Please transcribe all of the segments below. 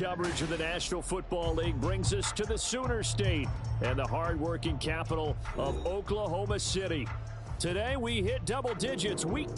Coverage of the National Football League brings us to the Sooner State and the hard-working capital of Oklahoma City. Today we hit double digits. Week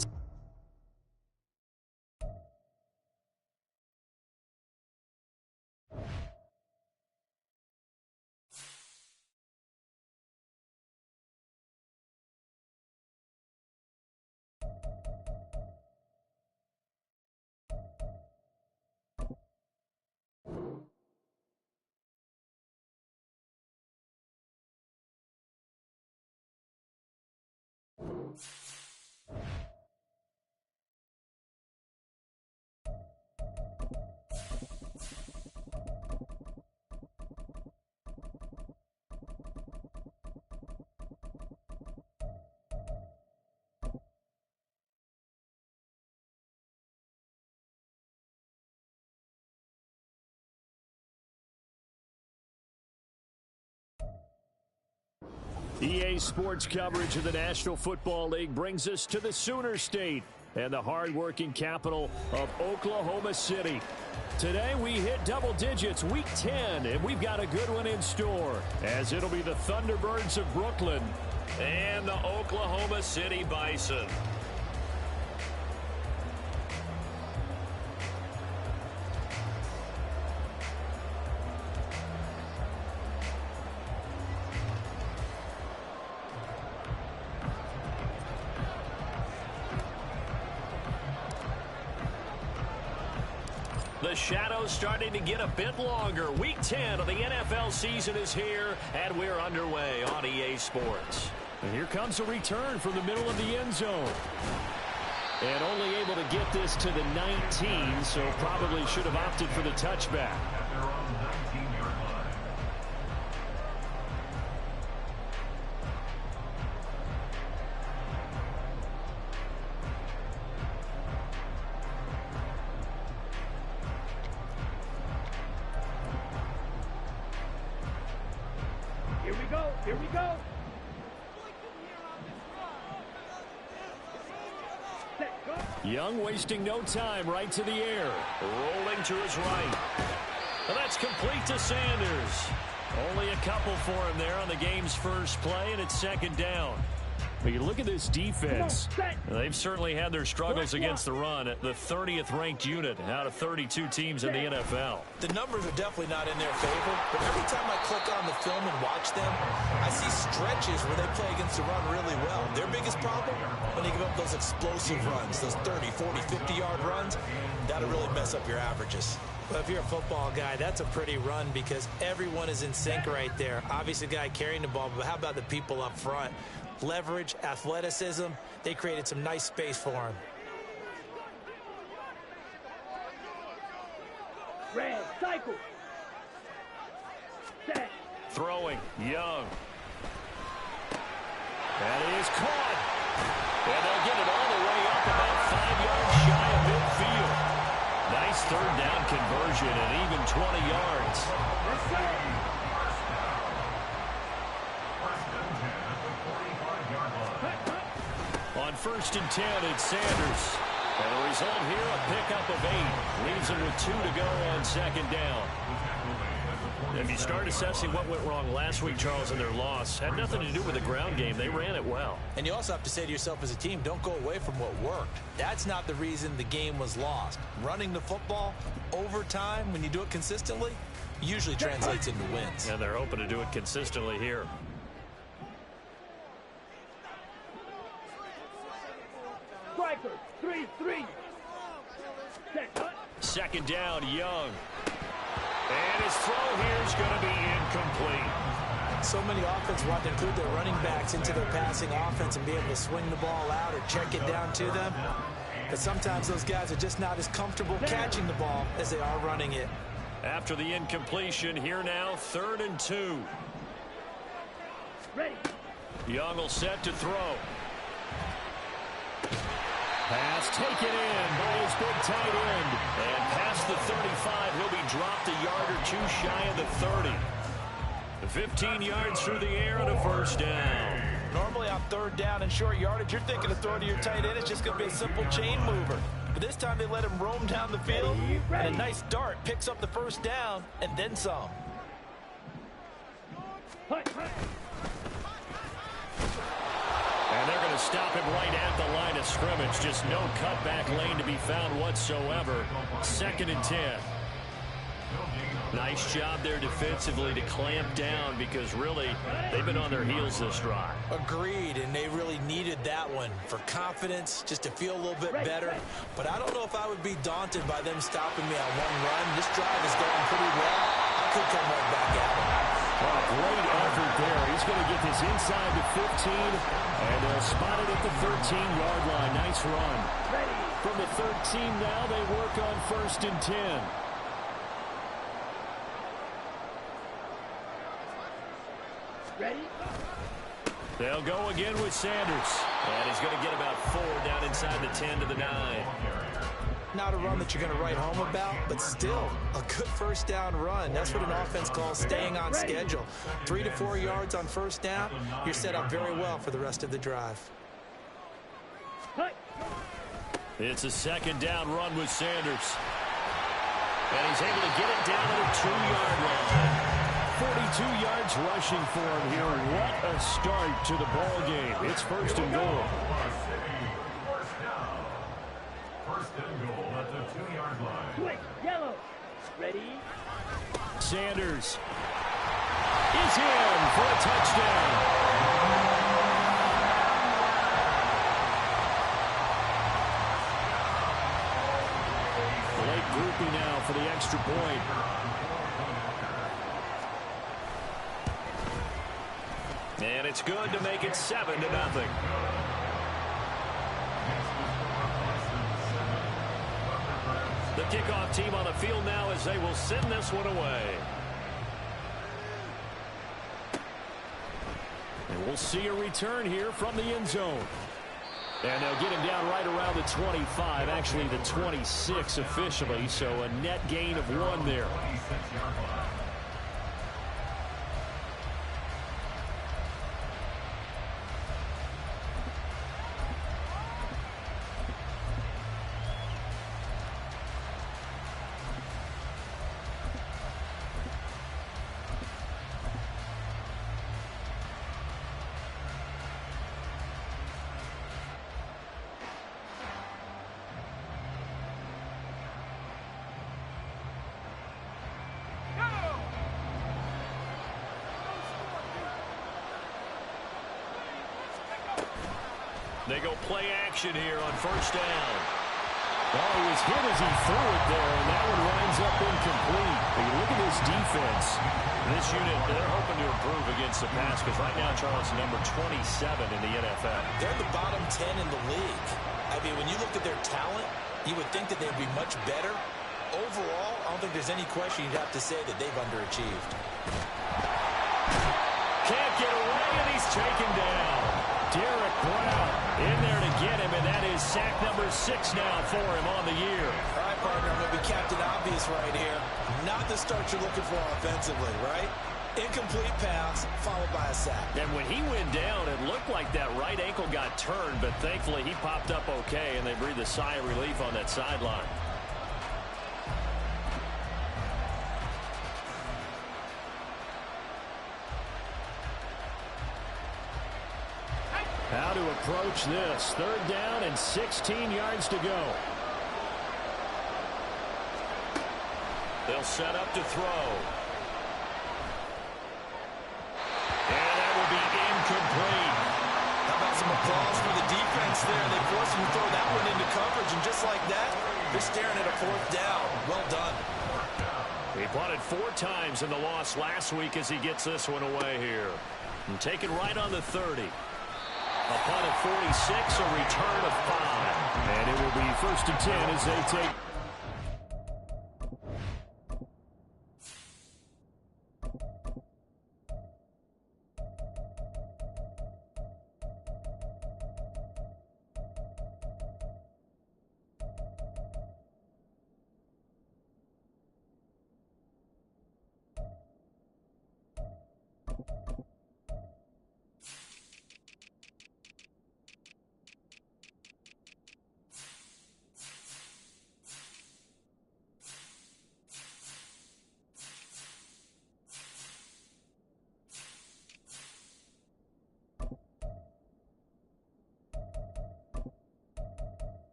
EA Sports coverage of the National Football League brings us to the Sooner State and the hard-working capital of Oklahoma City. Today we hit double digits, Week 10, and we've got a good one in store, as it'll be the Thunderbirds of Brooklyn and the Oklahoma City Bison. The shadow's starting to get a bit longer. Week 10 of the NFL season is here, and we're underway on EA Sports. And here comes a return from the middle of the end zone. And only able to get this to the 19, so probably should have opted for the touchback. Here we go. Young wasting no time, right to the air. Rolling to his right. And that's complete to Sanders. Only a couple for him there on the game's first play, and it's second down. But you look at this defense. They've certainly had their struggles against the run. At the 30th ranked unit out of 32 teams in the NFL. The numbers are definitely not in their favor, but every time I click on the film and watch them, I see stretches where they play against the run really well. Their biggest problem, when they give up those explosive runs, those 30, 40, 50-yard runs, that'll really mess up your averages. Well, if you're a football guy, that's a pretty run because everyone is in sync right there. Obviously, the guy carrying the ball, but how about the people up front? Leverage, athleticism, they created some nice space for him. Red, cycle. Set. Throwing, Young. That is caught. And they'll get it all the way up about 5 yards shy of midfield. Nice third down conversion and even 20 yards. Yes, sir. On 1st and 10, it's Sanders. And the result here, a pickup of 8. Leaves him with 2 to go on second down. If you start assessing what went wrong last week, Charles, in their loss, had nothing to do with the ground game. They ran it well. And you also have to say to yourself as a team, don't go away from what worked. That's not the reason the game was lost. Running the football over time, when you do it consistently, usually translates into wins. And they're hoping to do it consistently here. Striker, 3-3. Second down, Young. And his throw here is going to be incomplete. So many offenses want to include their running backs into their passing offense and be able to swing the ball out or check it down to them. But sometimes those guys are just not as comfortable catching the ball as they are running it. After the incompletion, here now, 3rd and 2. Ready. Young will set to throw. Pass taken in by his big tight end. And past the 35, he'll be dropped a yard or 2 shy of the 30. 15 yards through the air and a first down. Normally on 3rd down and short yardage, you're thinking of throwing to your tight end. It's just going to be a simple chain mover. But this time they let him roam down the field, and a nice dart picks up the first down and then some. And they're going to stop him right at the line of scrimmage. Just no cutback lane to be found whatsoever. 2nd and 10. Nice job there defensively to clamp down because really they've been on their heels this drive. Agreed, and they really needed that one for confidence, just to feel a little bit better. But I don't know if I would be daunted by them stopping me on one run. This drive is going pretty well. I could come right back at it. Oh, great effort there. He's going to get this inside the 15, and they'll spot it at the 13-yard line. Nice run. From the 13 now, they work on 1st and 10. Ready? They'll go again with Sanders. And he's going to get about 4 down inside the 10 to the 9. Not a run that you're going to write home about, but still a good first down run. That's what an offense calls staying on schedule. 3 to 4 yards on first down, you're set up very well for the rest of the drive. It's a 2nd down run with Sanders. And he's able to get it down to the 2-yard line. 42 yards rushing for him here. What a start to the ball game. It's 1st and goal. First and goal at the 2-yard line. Switch, yellow. Ready? Sanders is in for a touchdown. Late groupie now for the extra point. And it's good to make it 7-0. The kickoff team on the field now as they will send this one away. And we'll see a return here from the end zone. And they'll get him down right around the 25, actually the 26 officially, so a net gain of 1 there. They go play action here on first down. Oh, he was hit as he threw it there, and that one winds up incomplete. But you look at this defense. This unit, they're hoping to improve against the pass because right now, Charles, number 27 in the NFL. They're the bottom 10 in the league. I mean, when you look at their talent, you would think that they'd be much better. Overall, I don't think there's any question you'd have to say that they've underachieved. Can't get away, and he's taken down. Derek Brown in there to get him, and that is sack number 6 now for him on the year. All right, partner, I'm going to be Captain Obvious right here. Not the start you're looking for offensively, right? Incomplete pass, followed by a sack. And when he went down, it looked like that right ankle got turned, but thankfully he popped up okay, and they breathed a sigh of relief on that sideline. How to approach this. 3rd down and 16 yards to go. They'll set up to throw. And that will be incomplete. How about some applause for the defense there? They forced him to throw that one into coverage, and just like that, they're staring at a 4th down. Well done. He punted 4 times in the loss last week as he gets this one away here. And taken right on the 30. A punt of 46, a return of 5. And it will be 1st and 10 as they take.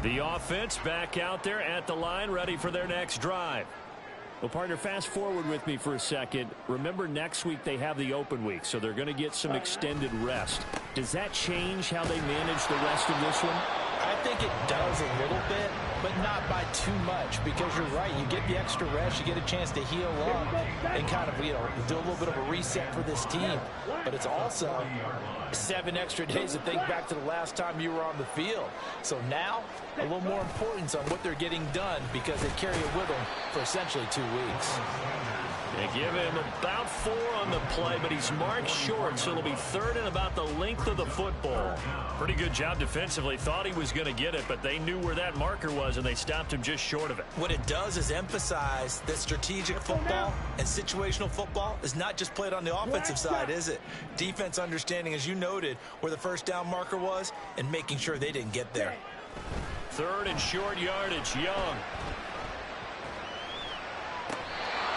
The offense back out there at the line, ready for their next drive. Well, partner, fast forward with me for a second. Remember, next week they have the open week, so they're going to get some extended rest. Does that change how they manage the rest of this one? I think it does a little bit, but not by too much, because you're right. You get the extra rest, you get a chance to heal up and kind of, do a little bit of a reset for this team. But it's also 7 extra days to think back to the last time you were on the field. So now, a little more importance on what they're getting done, because they carry it with them for essentially 2 weeks. They give him about 4 on the play, but he's marked short, so it'll be 3rd and about the length of the football. Pretty good job defensively. Thought he was going to get it, but they knew where that marker was, and they stopped him just short of it. What it does is emphasize that strategic football and situational football is not just played on the offensive side, is it? Defense understanding, as you noted, where the first down marker was and making sure they didn't get there. 3rd and short yardage, Young.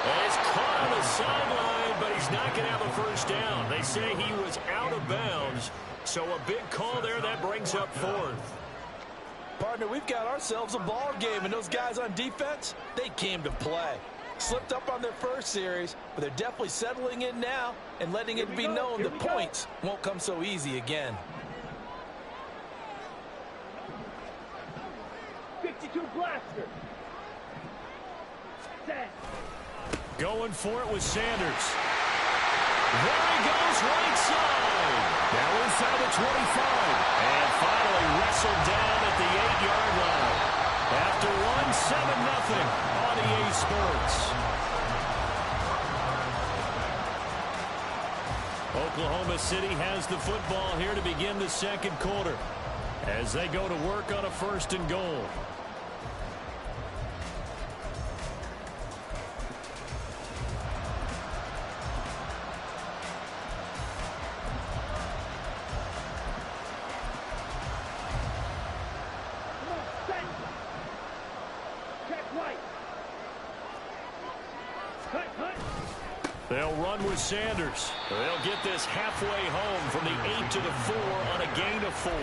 And he's caught on the sideline, but he's not going to have a first down. They say he was out of bounds, so a big call there. That brings up 4th. Partner, we've got ourselves a ball game, and those guys on defense, they came to play. Slipped up on their first series, but they're definitely settling in now and letting it be known that points won't come so easy again. 52 blaster. Set. Going for it with Sanders. There he goes, right side. Now inside the 25. And finally wrestled down at the 8-yard line. After 7-0 on EA Sports. Oklahoma City has the football here to begin the second quarter as they go to work on a 1st and goal. They'll run with Sanders. They'll get this halfway home from the 8 to the 4 on a gain of 4.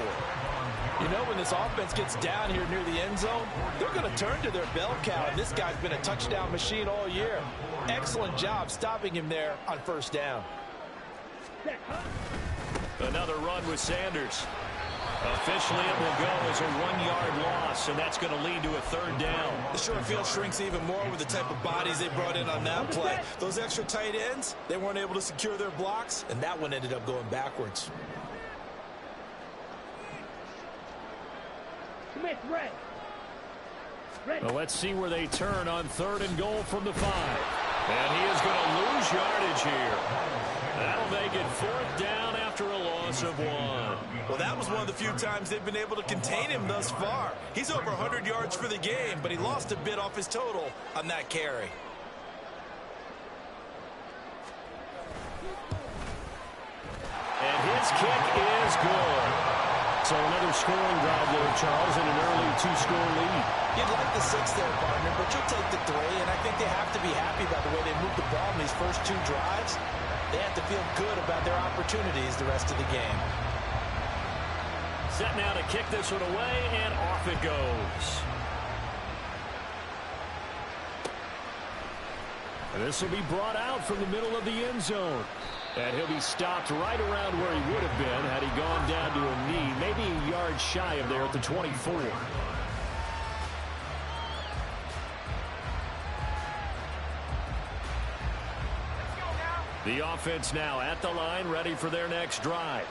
You know, when this offense gets down here near the end zone, they're going to turn to their bell cow. And this guy's been a touchdown machine all year. Excellent job stopping him there on 1st down. Another run with Sanders. Officially, it will go as a 1-yard loss, and that's going to lead to a 3rd down. The short field shrinks even more with the type of bodies they brought in on that play. Those extra tight ends, they weren't able to secure their blocks, and that one ended up going backwards. Smith, red. Well, let's see where they turn on 3rd and goal from the 5. And he is going to lose yardage here. That'll make it 4th down after a loss of 1. Well, that was one of the few times they've been able to contain him thus far. He's over 100 yards for the game, but he lost a bit off his total on that carry. And his kick is good. So another scoring drive there, Charles, and an early 2-score lead. You'd like the 6 there, partner, but you'll take the 3, and I think they have to be happy by the way they moved the ball in these first 2 drives. They have to feel good about their opportunities the rest of the game. Set now to kick this one away, and off it goes. And this will be brought out from the middle of the end zone. And he'll be stopped right around where he would have been had he gone down to a knee, maybe a yard shy of there at the 24. The offense now at the line, ready for their next drive.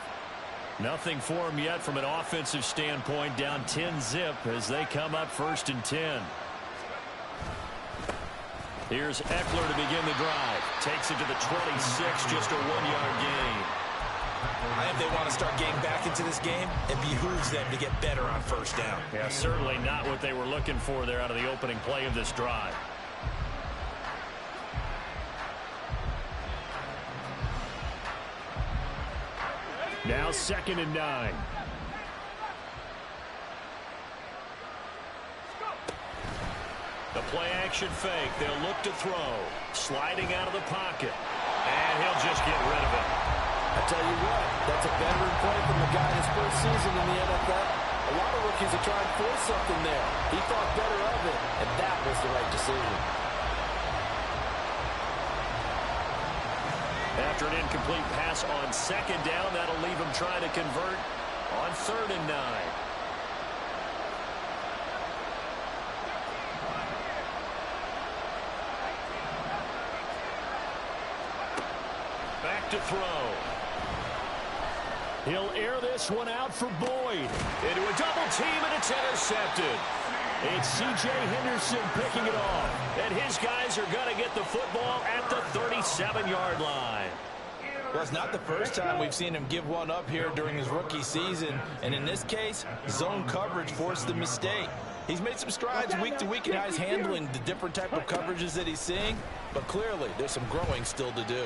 Nothing for them yet from an offensive standpoint, down 10-zip as they come up 1st and 10. Here's Eckler to begin the drive. Takes it to the 26, just a 1-yard gain. I think they want to start getting back into this game. It behooves them to get better on 1st down. Yeah, certainly not what they were looking for there out of the opening play of this drive. Now 2nd and 9. The play-action fake. They'll look to throw. Sliding out of the pocket. And he'll just get rid of it. I tell you what, that's a veteran play from the guy in his first season in the NFL. A lot of rookies are trying to force something there. He thought better of it, and that was the right decision. After an incomplete pass on second down, that'll leave him trying to convert on 3rd and 9. Back to throw. He'll air this one out for Boyd. Into a double team, and it's intercepted. It's C.J. Henderson picking it off. And his guys are going to get the football at the 37-yard line. Well, it's not the first time we've seen him give one up here during his rookie season. And in this case, zone coverage forced the mistake. He's made some strides week to week in how he's handling the different type of coverages that he's seeing. But clearly, there's some growing still to do.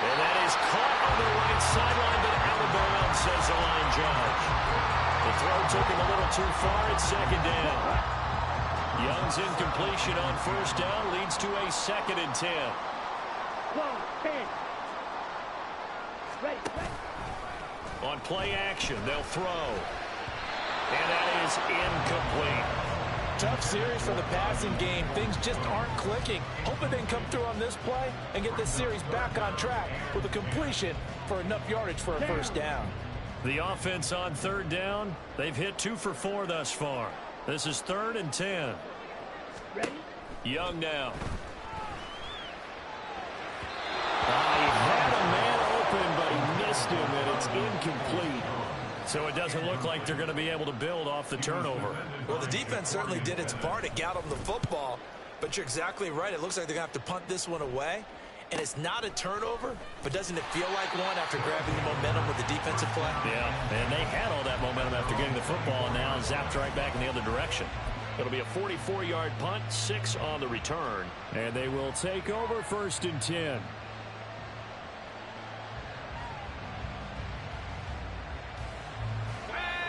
And that is caught on the right sideline, but out of bounds, says the line judge. The throw took him a little too far at 2nd down. Young's incompletion on 1st down leads to a 2nd and 10. On play action, they'll throw. And that is incomplete. Tough series for the passing game. Things just aren't clicking. Hoping they can come through on this play and get this series back on track with a completion for enough yardage for a 1st down. The offense on 3rd down, they've hit 2 for 4 thus far. This is 3rd and 10. Ready? Young now. He had a man open, but he missed him, and it's incomplete. So it doesn't look like they're going to be able to build off the turnover. Well, the defense certainly did its part to get them the football. But you're exactly right. It looks like they're going to have to punt this one away. And it's not a turnover, but doesn't it feel like one after grabbing the momentum with the defensive play? Yeah, and they had all that momentum after getting the football, and now zapped right back in the other direction. It'll be a 44-yard punt, 6 on the return. And they will take over 1st and 10.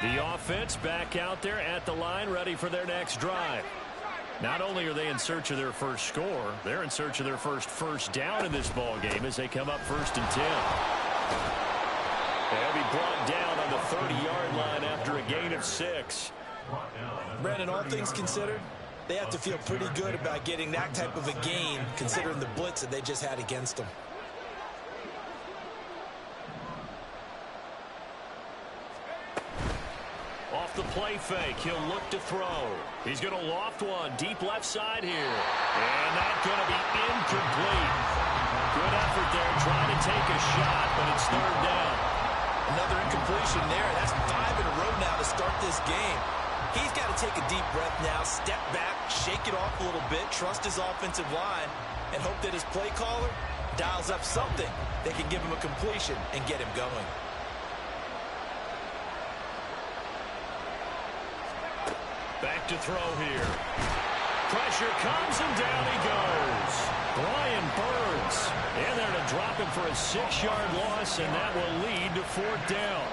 The offense back out there at the line, ready for their next drive. Not only are they in search of their first score, they're in search of their first down in this ball game as they come up 1st and 10. They'll be brought down on the 30-yard line after a gain of 6. Brandon, all things considered, they have to feel pretty good about getting that type of a gain considering the blitz that they just had against them. Off the play fake, he'll look to throw. He's going to loft one deep left side here. And that's going to be incomplete. Good effort there trying to take a shot, but it's 3rd down. Another incompletion there. That's 5 in a row now to start this game. He's got to take a deep breath now, step back, shake it off a little bit, trust his offensive line, and hope that his play caller dials up something that can give him a completion and get him going. Back to throw here. Pressure comes, and down he goes. Brian Burns in there to drop him for a 6-yard loss, and that will lead to 4th down.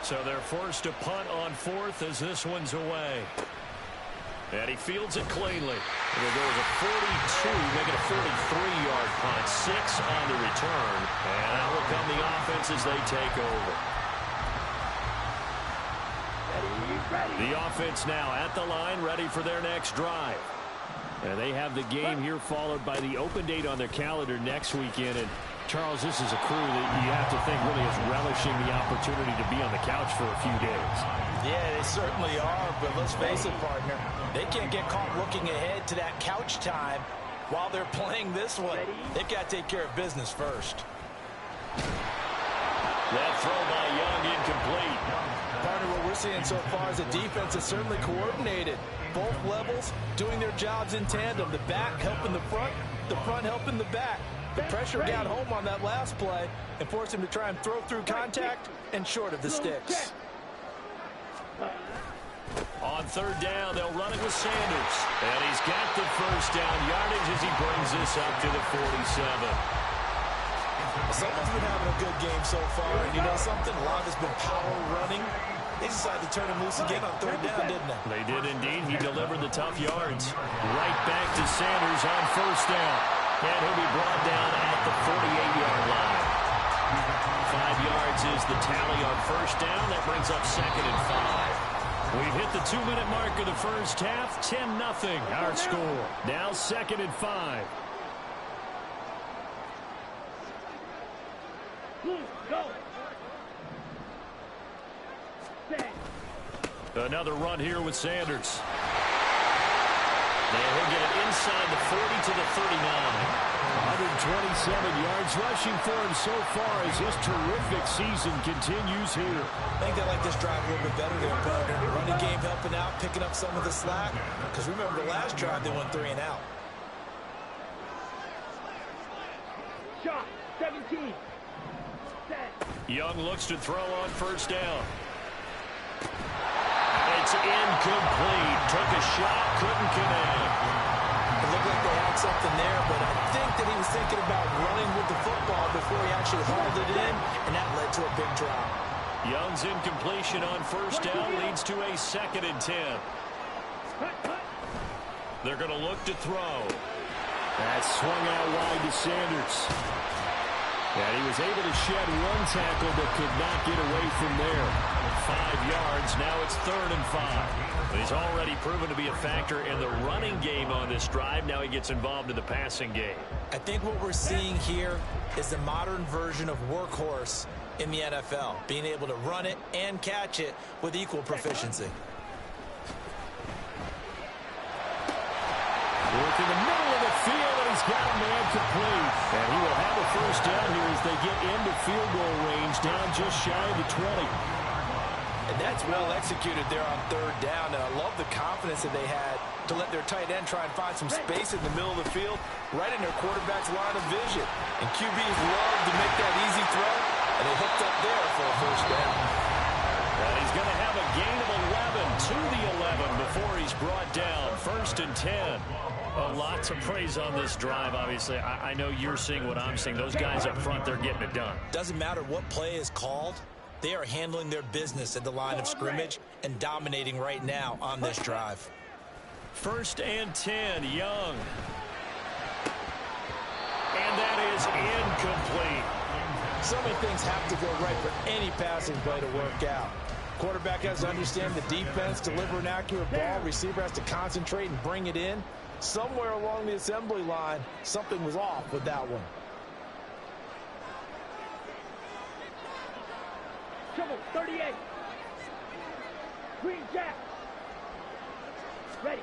So they're forced to punt on 4th as this one's away. And he fields it cleanly. It'll go as a 42, make it a 43-yard punt. 6 on the return. And out will come the offense as they take over. The offense now at the line, ready for their next drive. And they have the game here followed by the open date on their calendar next weekend. And Charles, this is a crew that you have to think really is relishing the opportunity to be on the couch for a few days. Yeah, they certainly are, but let's face it, partner. They can't get caught looking ahead to that couch time while they're playing this one. They've got to take care of business first. That throw by Young incomplete. Partner, what we're seeing so far is the defense is certainly coordinated. Both levels doing their jobs in tandem. The back helping the front helping the back. The pressure got home on that last play and forced him to try and throw through contact and short of the sticks. On 3rd down, they'll run it with Sanders. And he's got the 1st down yardage as he brings this up to the 47. Someone's been having a good game so far, and you know something? A lot has been power running. They decided to turn him loose again on 3rd down, didn't they? They did indeed. He delivered the tough yards. Right back to Sanders on 1st down. And he'll be brought down at the 48-yard line. 5 yards is the tally on first down. That brings up 2nd and 5. We've hit the 2-minute mark of the first half. 10-0 our score. Now 2nd and 5. Go. Another run here with Sanders. And he'll get it inside the 40 to the 39. 127 yards rushing for him so far as his terrific season continues here. I think they like this drive a little bit better there, partner. Running game helping out, picking up some of the slack. Because remember, the last drive they went 3 and out. Shot. 17. Set. Young looks to throw on first down. It's incomplete. Took a shot, couldn't connect. It looked like they had something there, but I think that he was thinking about running with the football before he actually hauled it in, and that led to a big drop. Young's incompletion on first down leads to a 2nd and 10. They're going to look to throw. That swung out wide to Sanders. And he was able to shed one tackle but could not get away from there. 5 yards. Now it's 3rd and 5. But he's already proven to be a factor in the running game on this drive. Now he gets involved in the passing game. I think what we're seeing here is the modern version of workhorse in the NFL, being able to run it and catch it with equal proficiency. Work in the middle of the field, and he's got a man complete. And he will have a first down here as they get into field goal range, down just shy of the 20. And that's well executed there on 3rd down. And I love the confidence that they had to let their tight end try and find some space in the middle of the field, right in their quarterback's line of vision. And QBs love to make that easy throw, and they hooked up there for a first down. And he's going to have a gain of 11 to the 11 before he's brought down. 1st and 10. Well, lots of praise on this drive, obviously. I know you're seeing what I'm seeing. Those guys up front, they're getting it done. Doesn't matter what play is called. They are handling their business at the line of scrimmage and dominating right now on this drive. 1st and 10, Young. And that is incomplete. So many things have to go right for any passing play to work out. Quarterback has to understand the defense, deliver an accurate ball. Receiver has to concentrate and bring it in. Somewhere along the assembly line, something was off with that one. Trouble. 38. Green Jack. Ready.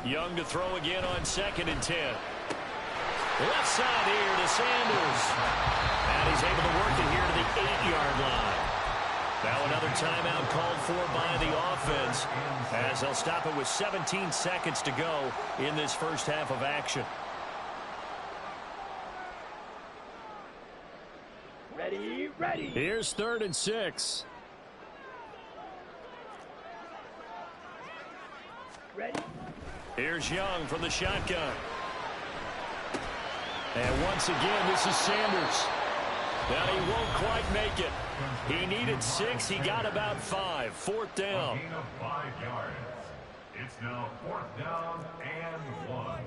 Young to throw again on 2nd and 10. Left side here to Sanders. And he's able to work it here to the 8-yard line. Now another timeout called for by the offense as they'll stop it with 17 seconds to go in this first half of action. Ready, ready. Here's 3rd and 6. Ready. Here's Young from the shotgun. And once again, this is Sanders. Now he won't quite make it. He needed 6. He got about 5. 4th down. A gain of 5 yards. It's now 4th down and 1.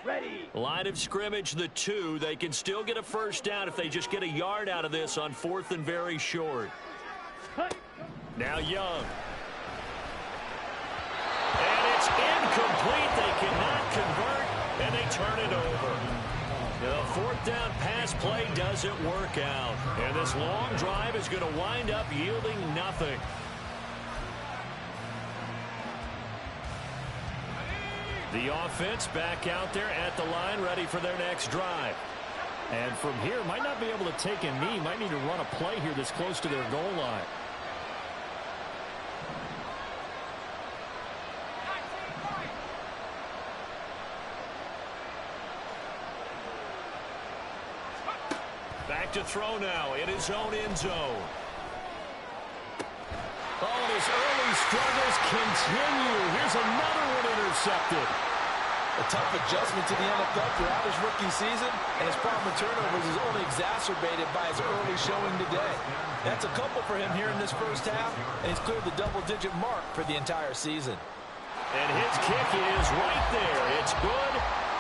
Ready. Line of scrimmage, the 2. They can still get a first down if they just get a yard out of this on 4th and very short. Now Young. And it's incomplete. They cannot convert, and they turn it over. The 4th down pass play doesn't work out. And this long drive is going to wind up yielding nothing. The offense back out there at the line, ready for their next drive. And from here, might not be able to take a knee. Might need to run a play here that's close to their goal line. Back to throw now in his own end zone. Oh, and his early struggles continue. Here's another one intercepted. A tough adjustment to the NFL throughout his rookie season, and his problem with turnovers is only exacerbated by his early showing today. That's a couple for him here in this first half, and he's cleared the double-digit mark for the entire season. And his kick is right there. It's good.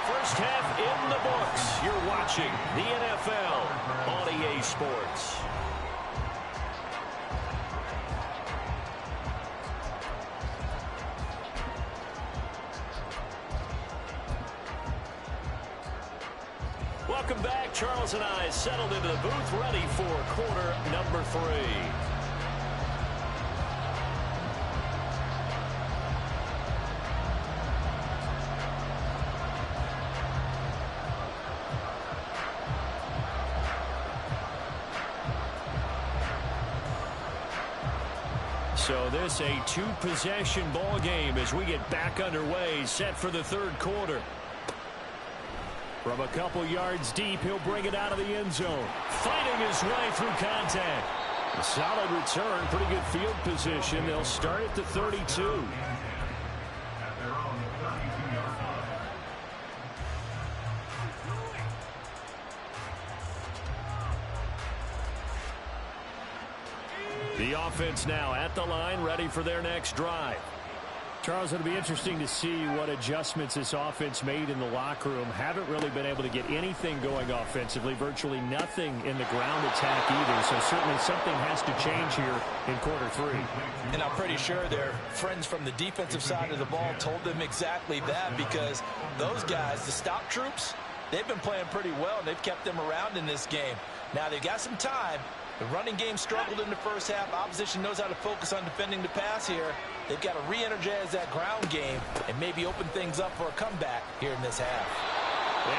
First half in the books. You're watching the NFL on EA Sports. Welcome back. Charles and I settled into the booth, ready for quarter number 3. So this a 2-possession ball game as we get back underway, set for the third quarter. From a couple yards deep, he'll bring it out of the end zone. Fighting his way through contact. A solid return, pretty good field position. They'll start at the 32. At their own 32-yard line. The offense now at the line, ready for their next drive. Charles, it'll be interesting to see what adjustments this offense made in the locker room. Haven't really been able to get anything going offensively, virtually nothing in the ground attack either. So certainly something has to change here in quarter 3. And I'm pretty sure their friends from the defensive side of the ball told them exactly that, because those guys, the stop troops, they've been playing pretty well, and they've kept them around in this game. Now they've got some time. The running game struggled in the first half. Opposition knows how to focus on defending the pass here. They've got to re-energize that ground game and maybe open things up for a comeback here in this half.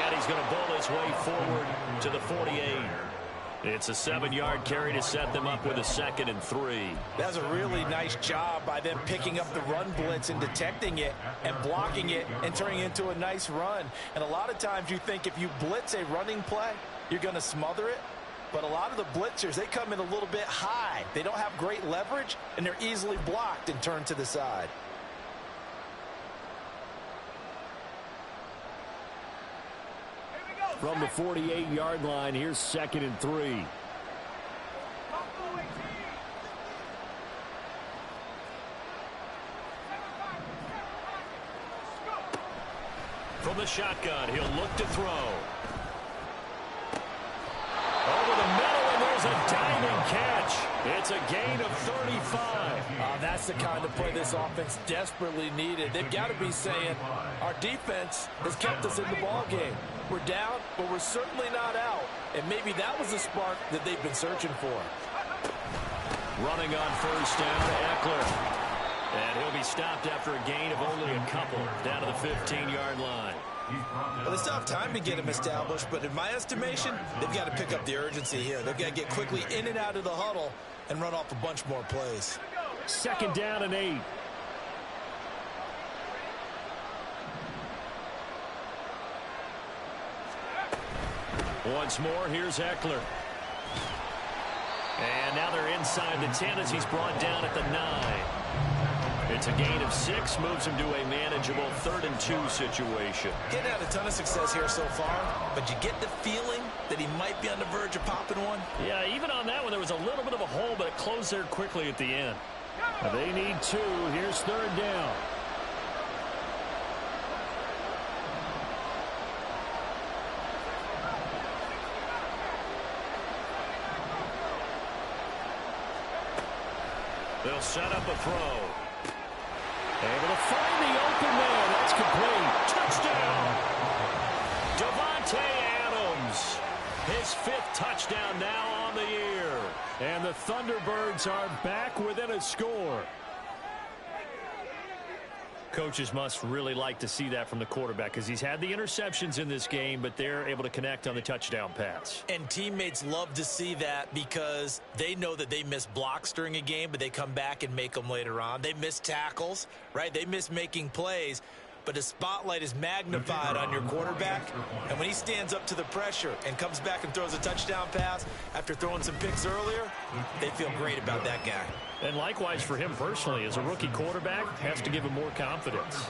And he's going to bowl his way forward to the 48. It's a 7-yard carry to set them up with a 2nd and 3. That's a really nice job by them picking up the run blitz and detecting it and blocking it and turning it into a nice run. And a lot of times you think if you blitz a running play, you're going to smother it. But a lot of the blitzers, they come in a little bit high. They don't have great leverage, and they're easily blocked and turned to the side. From the 48-yard line, here's 2nd and 3. From the shotgun, he'll look to throw. Over the middle, and there's a diving catch. It's a gain of 35. That's the kind of play this offense desperately needed. They've got to be saying, our defense has kept us in the ball game. We're down, but we're certainly not out. And maybe that was the spark that they've been searching for. Running on first down, Eckler. And he'll be stopped after a gain of only a couple, down to the 15-yard line. Well, they still have time to get him established, but in my estimation, they've got to pick up the urgency here. They've got to get quickly in and out of the huddle and run off a bunch more plays. 2nd down and 8. Once more, here's Eckler. And now they're inside the 10 as he's brought down at the 9. It's a gain of 6, moves him to a manageable 3rd and 2 situation. Getting had a ton of success here so far, but you get the feeling that he might be on the verge of popping one. Yeah, even on that one, there was a little bit of a hole, but it closed there quickly at the end. They need 2. Here's 3rd down. They'll set up a throw. Able to find the open man. That's complete. Touchdown! Devontae Adams. His 5th touchdown now on the year. And the Thunderbirds are back within a score. Coaches must really like to see that from the quarterback because he's had the interceptions in this game, but they're able to connect on the touchdown pass. And teammates love to see that because they know that they miss blocks during a game, but they come back and make them later on. They miss tackles, right? They miss making plays. But the spotlight is magnified on your quarterback. And when he stands up to the pressure and comes back and throws a touchdown pass after throwing some picks earlier, they feel great about that guy. And likewise for him personally, as a rookie quarterback, has to give him more confidence.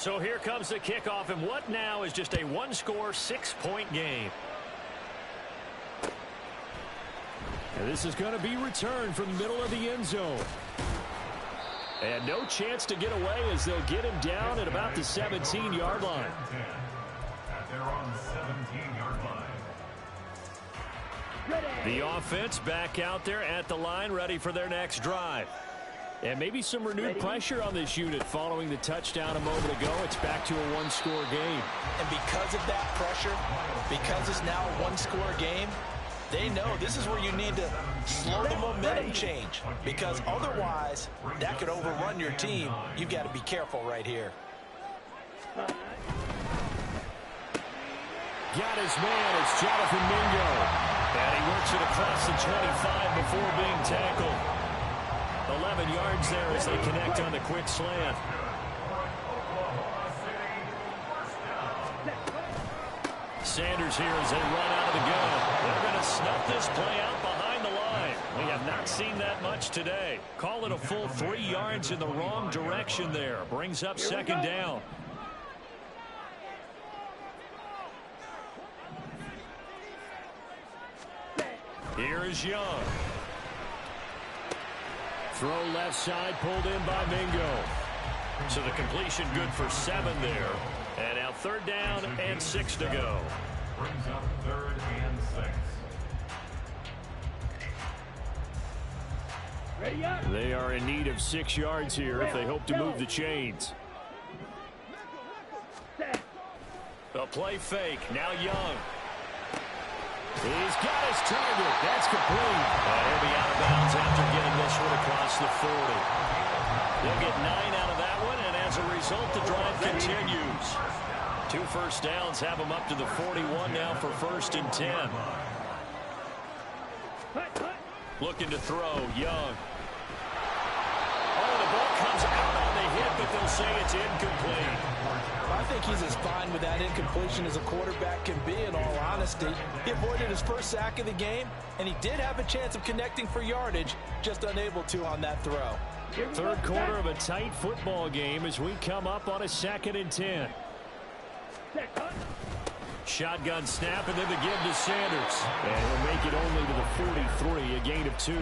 So here comes the kickoff, and what now is just a one-score, 6-point game. And this is going to be returned from the middle of the end zone. And no chance to get away as they'll get him down at about the 17-yard line. They're on the 17-yard line. The offense back out there at the line, ready for their next drive. And maybe some renewed pressure on this unit following the touchdown a moment ago. It's back to a one-score game. And because of that pressure, because it's now a one-score game, they know this is where you need to slow the momentum change, because otherwise that could overrun your team. You've got to be careful right here. Got his man. It's Jonathan Mingo. And he works it across the 25 before being tackled. 11 yards there as they connect on the quick slant. Sanders here as they run out of the gun. They're going to snuff this play out behind the line. We have not seen that much today. Call it a full 3 yards in the wrong direction there. Brings up second down. Here is Young. Throw left side, pulled in by Mingo. So the completion good for 7 there. And now 3rd down and 6 to go. Brings up 3rd and 6. Ready up. They are in need of 6 yards here if they hope to move the chains. A play fake. Now Young. He's got his target. That's complete. And he'll be out of bounds after getting this one across the 40. They'll get 9 out of that one, and as a result, the drive continues. 2 first downs have them up to the 41 now for 1st and 10. Looking to throw, Young. Oh, the ball comes out on the hit, but they'll say it's incomplete. I think he's as fine with that incompletion as a quarterback can be, in all honesty. He avoided his first sack of the game, and he did have a chance of connecting for yardage, just unable to on that throw. 3rd quarter of a tight football game as we come up on a 2nd and 10. Shotgun snap, and then the give to Sanders. And he'll make it only to the 43, a gain of 2.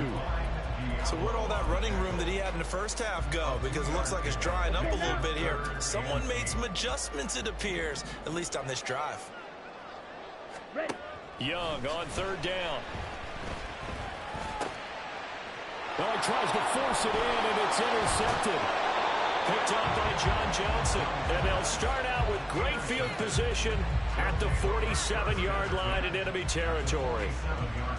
So where'd all that running room that he had in the first half go? Because it looks like it's drying up a little bit here. Someone made some adjustments, it appears, at least on this drive. Young on 3rd down. Well, he tries to force it in, and it's intercepted. Picked up by John Johnson. And they'll start out with great field position at the 47-yard line in enemy territory.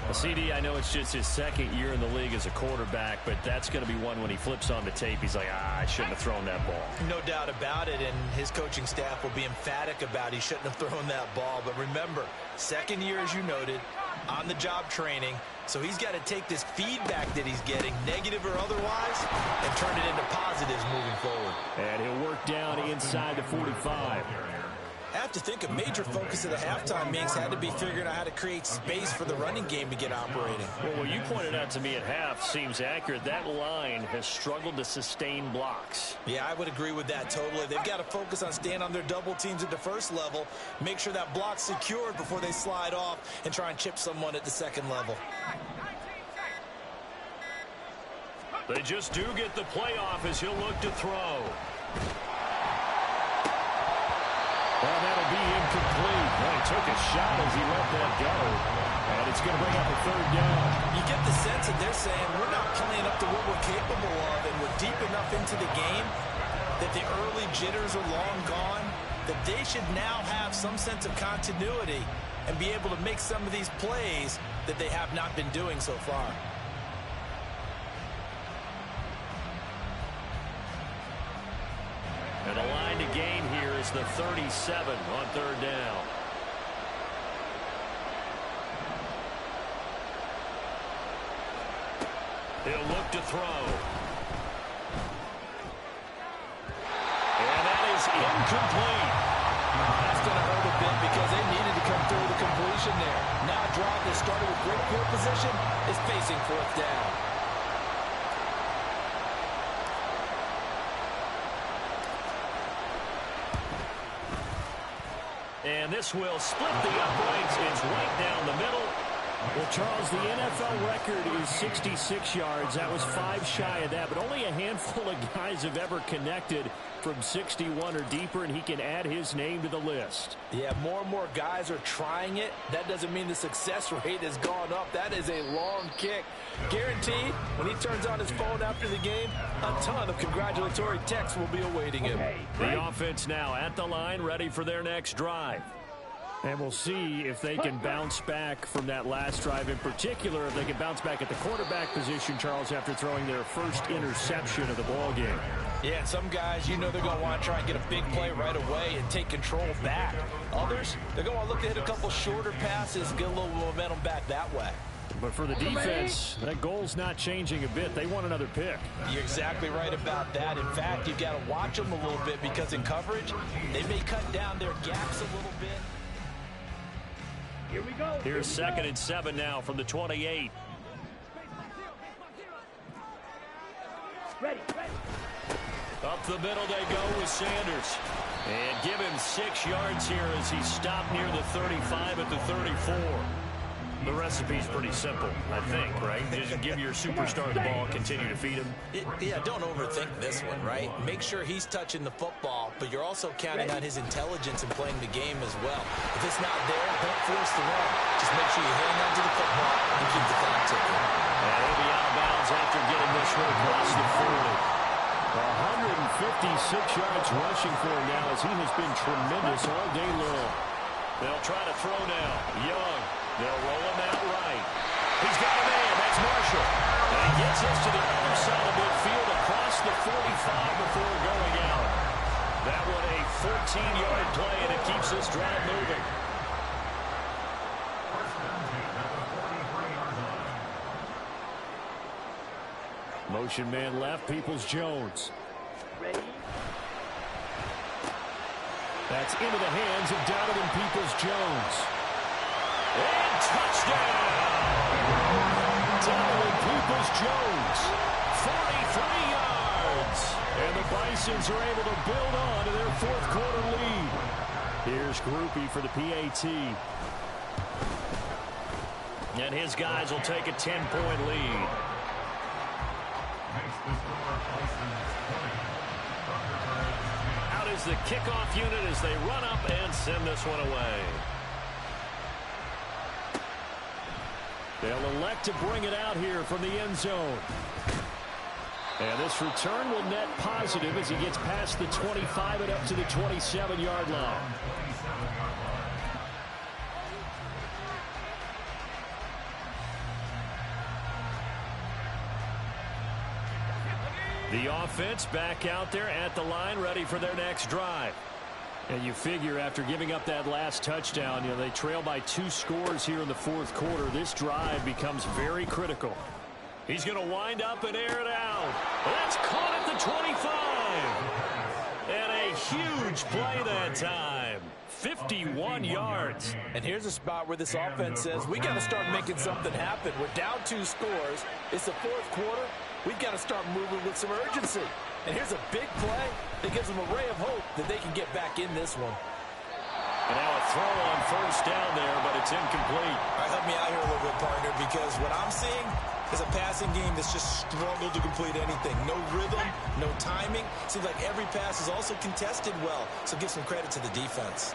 Well, CD, I know it's just his 2nd year in the league as a quarterback, but that's going to be one when he flips on the tape. He's like, I shouldn't have thrown that ball. No doubt about it, and his coaching staff will be emphatic about he shouldn't have thrown that ball. But remember, 2nd year, as you noted, on-the-job training. So he's got to take this feedback that he's getting, negative or otherwise, and turn it into positives moving forward. And he'll work down inside the 45. I have to think a major focus of the halftime, Minks, had to be figuring out how to create space for the running game to get operating. Well, what you pointed out to me at half seems accurate. That line has struggled to sustain blocks. Yeah, I would agree with that totally. They've got to focus on staying on their double teams at the first level, make sure that block's secured before they slide off and try and chip someone at the second level. They just do get the playoff as he'll look to throw. Well, that'll be incomplete. Well, he took a shot as he let that go. And it's going to bring up a 3rd down. You get the sense that they're saying we're not playing up to what we're capable of, and we're deep enough into the game that the early jitters are long gone, that they should now have some sense of continuity and be able to make some of these plays that they have not been doing so far. And the line to gain here is the 37 on 3rd down. He'll look to throw. And that is incomplete. That's going to hurt a bit because they needed to come through the completion there. Now a drive that started with great field position is facing 4th down. And this will split the uprights. It's right down the middle. Well, Charles, the NFL record is 66 yards. That was 5 shy of that, but only a handful of guys have ever connected from 61 or deeper, and he can add his name to the list. Yeah, more and more guys are trying it. That doesn't mean the success rate has gone up. That is a long kick. Guaranteed, when he turns on his phone after the game, a ton of congratulatory texts will be awaiting him. The offense now at the line, ready for their next drive. And we'll see if they can bounce back from that last drive, in particular, if they can bounce back at the quarterback position, Charles, after throwing their first interception of the ball game. Yeah, and some guys, you know they're going to want to try and get a big play right away and take control back. Others, they're going to look to hit a couple shorter passes, get a little momentum back that way. But for the defense, that goal's not changing a bit. They want another pick. You're exactly right about that. In fact, you've got to watch them a little bit because in coverage, they may cut down their gaps a little bit. Here we go. Here's 2nd and 7 now from the 28. Ready. Up the middle they go with Sanders. And give him 6 yards here as he stopped near the 35 at the 34. The recipe's pretty simple, I think, right? Just give your superstar the ball, continue to feed him. Yeah, don't overthink this one, right? Make sure he's touching the football, but you're also counting on his intelligence in playing the game as well. If it's not there, don't force the run. Just make sure you hang on to the football and keep the clock ticking. And he'll be out of bounds after getting this one across the 156 yards rushing for him now, as he has been tremendous all day long. They'll try to throw now. Young. They'll roll him out right. He's got a man. That's Marshall. And he gets us to the other side of midfield across the 45 before going out. That one a 14-yard play, and it keeps this drive moving. Motion man left, Peoples-Jones. Ready. That's into the hands of Donovan Peoples-Jones. And touchdown! Donovan Peoples-Jones, 43 yards. And the Bisons are able to build on to their fourth quarter lead. Here's Groupie for the PAT. And his guys will take a 10-point lead. Out is the kickoff unit as they run up and send this one away. They'll elect to bring it out here from the end zone. And this return will net positive as he gets past the 25 and up to the 27-yard line. The offense back out there at the line, ready for their next drive. And you figure after giving up that last touchdown, they trail by 2 scores here in the fourth quarter. This drive becomes very critical. He's going to wind up and air it out. That's caught at the 25. And a huge play that time. 51 yards. And here's a spot where this offense says, we got to start making something happen. We're down 2 scores. It's the fourth quarter. We've got to start moving with some urgency. And here's a big play that gives them a ray of hope that they can get back in this one. And now a throw on first down there, but it's incomplete. All right, help me out here a little bit, partner, because what I'm seeing is a passing game that's just struggled to complete anything. No rhythm, no timing. Seems like every pass is also contested well, so give some credit to the defense.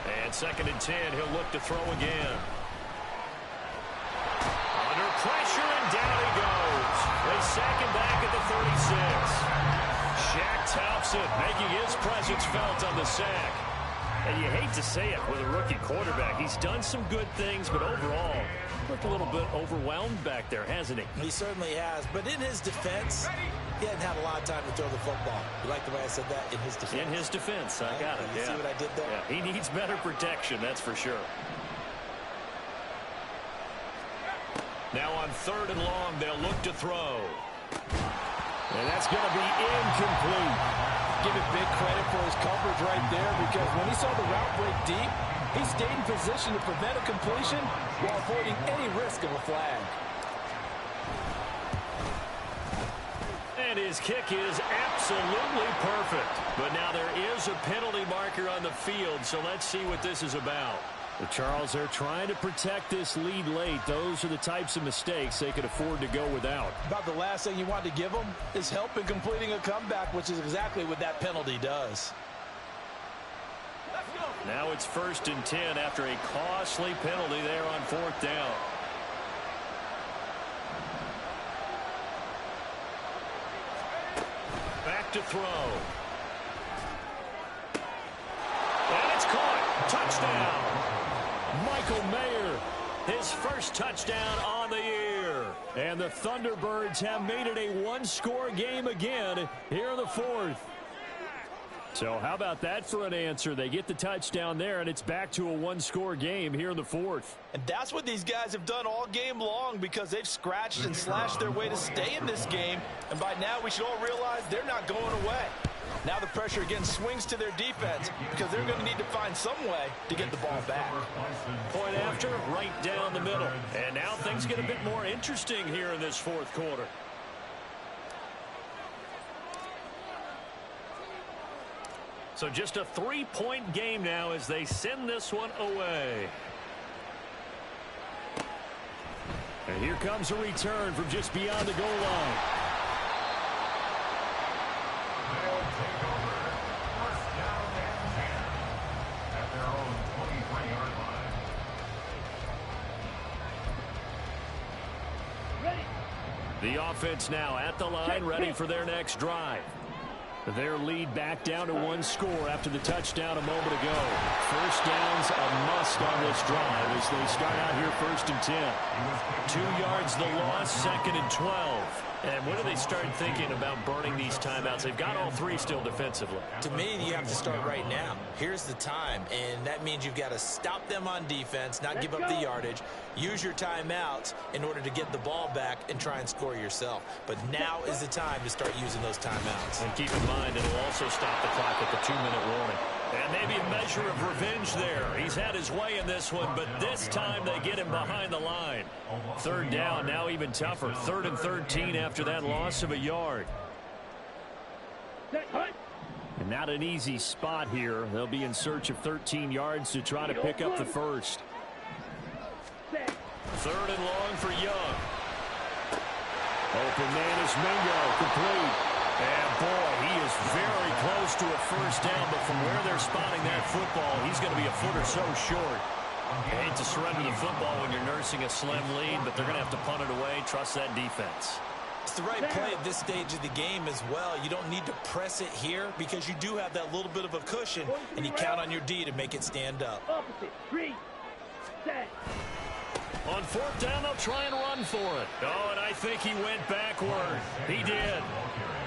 And 2nd and 10, he'll look to throw again. Under pressure, and down he goes. They sack him back at the 36. Shaq Thompson making his presence felt on the sack. And you hate to say it with a rookie quarterback. He's done some good things, but overall, looked a little bit overwhelmed back there, hasn't he? He certainly has, but in his defense, he hadn't had a lot of time to throw the football. You like the way I said that? In his defense. In his defense, I got it. You see what I did there? Yeah, he needs better protection, that's for sure. Now on 3rd and long, they'll look to throw. And that's going to be incomplete. Give him big credit for his coverage right there, because when he saw the route break deep, he stayed in position to prevent a completion while avoiding any risk of a flag. And his kick is absolutely perfect. But now there is a penalty marker on the field, so let's see what this is about. Well, Charles, they're trying to protect this lead late. Those are the types of mistakes they could afford to go without. About the last thing you want to give them is help in completing a comeback, which is exactly what that penalty does. Now it's 1st and 10 after a costly penalty there on 4th down. Back to throw. And it's caught. Touchdown. Michael Mayer, his first touchdown on the year. And the Thunderbirds have made it a one-score game again here in the 4th. So how about that for an answer? They get the touchdown there, and it's back to a one-score game here in the 4th. And that's what these guys have done all game long, because they've scratched and slashed their way to stay in this game. And by now we should all realize they're not going away. Now the pressure again swings to their defense, because they're going to need to find some way to get the ball back. Point after, right down the middle. And now things get a bit more interesting here in this 4th quarter. So just a 3-point game now as they send this one away. And here comes a return from just beyond the goal line. They'll take over 1st down and 10 at their own 23-yard line. Ready. The offense now at the line, ready for their next drive. Their lead back down to one score after the touchdown a moment ago. First down's a must on this drive as they start out here 1st and 10. 2 yards the loss, 2nd and 12. And when do they start thinking about burning these timeouts? They've got all 3 still defensively. To me, you have to start right now. Here's the time, and that means you've got to stop them on defense, not give up the yardage, use your timeouts in order to get the ball back and try and score yourself. But now is the time to start using those timeouts. And keep in mind, it'll also stop the clock at the 2-minute warning. And maybe a measure of revenge there. He's had his way in this one, but this time they get him behind the line. 3rd down, now even tougher. 3rd and 13 after that loss of a yard. And not an easy spot here. They'll be in search of 13 yards to try to pick up the first. 3rd and long for Young. Open man is Mingo, complete. And boy, he is very close to a first down, but from where they're spotting that football, he's going to be a foot or so short. You hate to surrender the football when you're nursing a slim lead, but they're going to have to punt it away, trust that defense. It's the right play at this stage of the game as well. You don't need to press it here because you do have that little bit of a cushion, and you count on your D to make it stand up. Opposite. 3, set. On 4th down, they'll try and run for it. Oh, and I think he went backward. He did.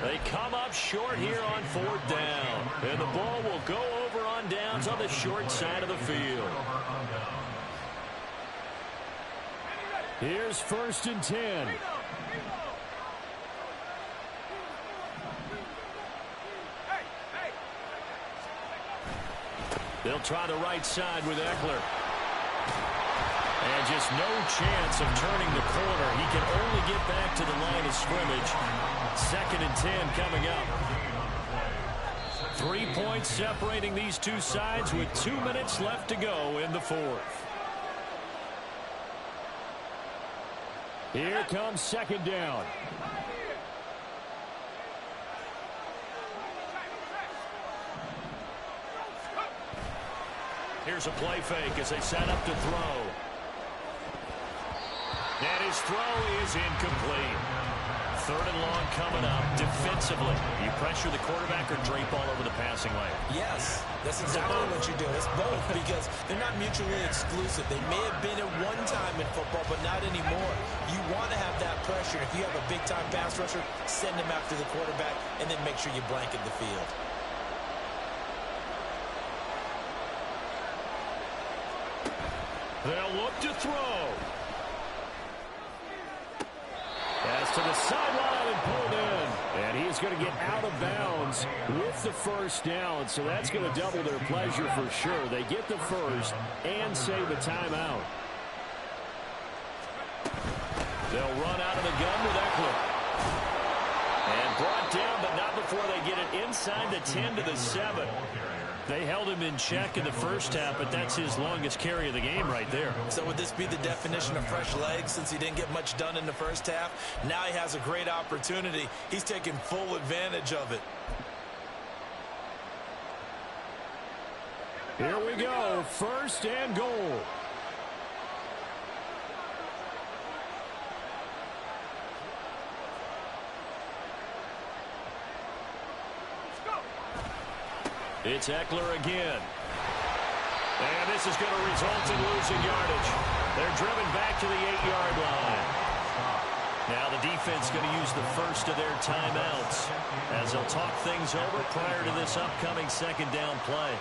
They come up short here on 4th down. And the ball will go over on downs on the short side of the field. Here's 1st and 10. They'll try the right side with Eckler. And just no chance of turning the corner. He can only get back to the line of scrimmage. 2nd and 10 coming up. 3 points separating these two sides with 2 minutes left to go in the 4th. Here comes 2nd down. Here's a play fake as they set up to throw. And his throw is incomplete. 3rd and long coming up defensively. You pressure the quarterback or drape all over the passing lane? Yes, that's exactly what you're doing. It's both because they're not mutually exclusive. They may have been at one time in football, but not anymore. You want to have that pressure. If you have a big-time pass rusher, send him after the quarterback and then make sure you blanket the field. They'll look to throw. Pass to the sideline and pulled in. And he's going to get out of bounds with the first down. So that's going to double their pleasure for sure. They get the first and save a timeout. They'll run out of the gun with Eckler. And brought down, but not before they get it inside the 10 to the 7. They held him in check in the first half, but that's his longest carry of the game right there. So would this be the definition of fresh legs since he didn't get much done in the first half? Now he has a great opportunity. He's taking full advantage of it. Here we go, 1st and goal. It's Eckler again. And this is going to result in losing yardage. They're driven back to the 8-yard line. Now the defense going to use the first of their timeouts as they'll talk things over prior to this upcoming 2nd down play.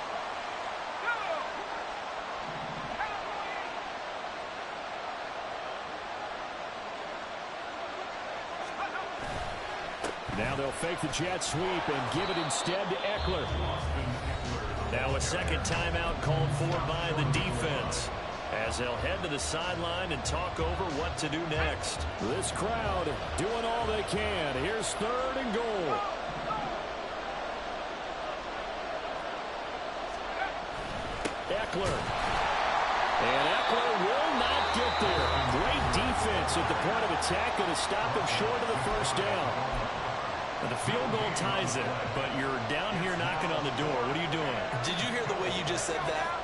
Now they'll fake the jet sweep and give it instead to Eckler. Now a 2nd timeout called for by the defense as they'll head to the sideline and talk over what to do next. This crowd doing all they can. Here's 3rd and goal. Eckler. And Eckler will not get there. Great defense at the point of attack, going to stop him short of the 1st down. And the field goal ties it, but you're down here knocking on the door. What are you doing? Did you hear the way you just said that?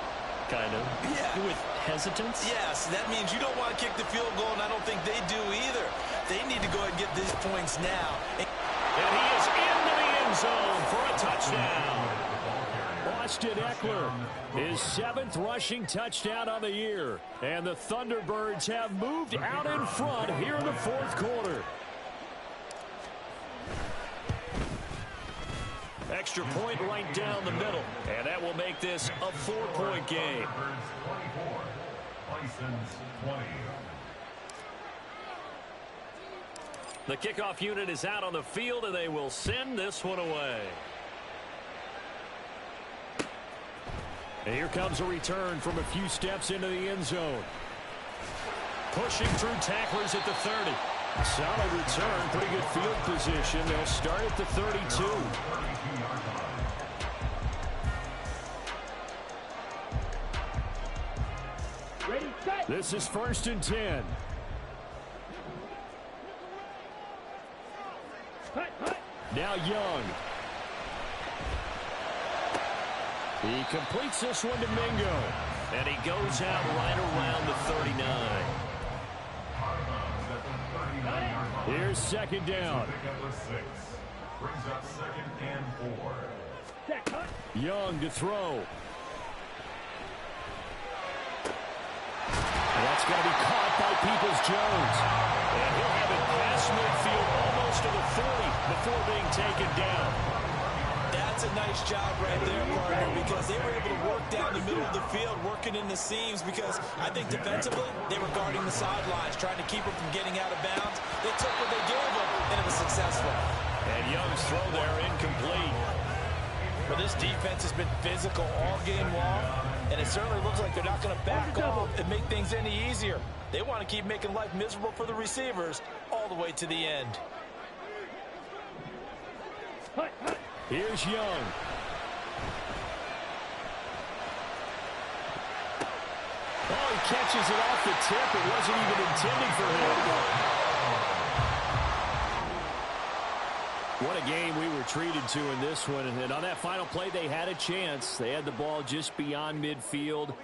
Kind of. Yeah. With hesitance? Yes, that means you don't want to kick the field goal, and I don't think they do either. They need to go ahead and get these points now. And he is into the end zone for a touchdown. Austin Eckler, his 7th rushing touchdown on the year. And the Thunderbirds have moved out in front here in the 4th quarter. Extra point right down the middle. And that will make this a 4-point game. The kickoff unit is out on the field, and they will send this one away. And here comes a return from a few steps into the end zone. Pushing through tacklers at the 30. Solid return, pretty good field position. They'll start at the 32. Ready, set. This is 1st and 10. Hut, hut. Now Young. He completes this one to Mingo. And he goes out right around the 39. Here's 2nd down. Brings up 2nd and 4. Set, hut. Young to throw. And that's going to be caught by Peoples-Jones. And he'll have it past midfield almost to the 40 before being taken down. That's a nice job right there, partner, because they were able to work down the middle of the field, working in the seams, because I think defensively, they were guarding the sidelines, trying to keep them from getting out of bounds. They took what they gave them, and it was successful. And Young's throw there incomplete. But this defense has been physical all game long, and it certainly looks like they're not going to back off and make things any easier. They want to keep making life miserable for the receivers all the way to the end. Hut, hut. Here's Young. Oh, he catches it off the tip. It wasn't even intended for him. What a game we were treated to in this one. And on that final play, they had a chance. They had the ball just beyond midfield.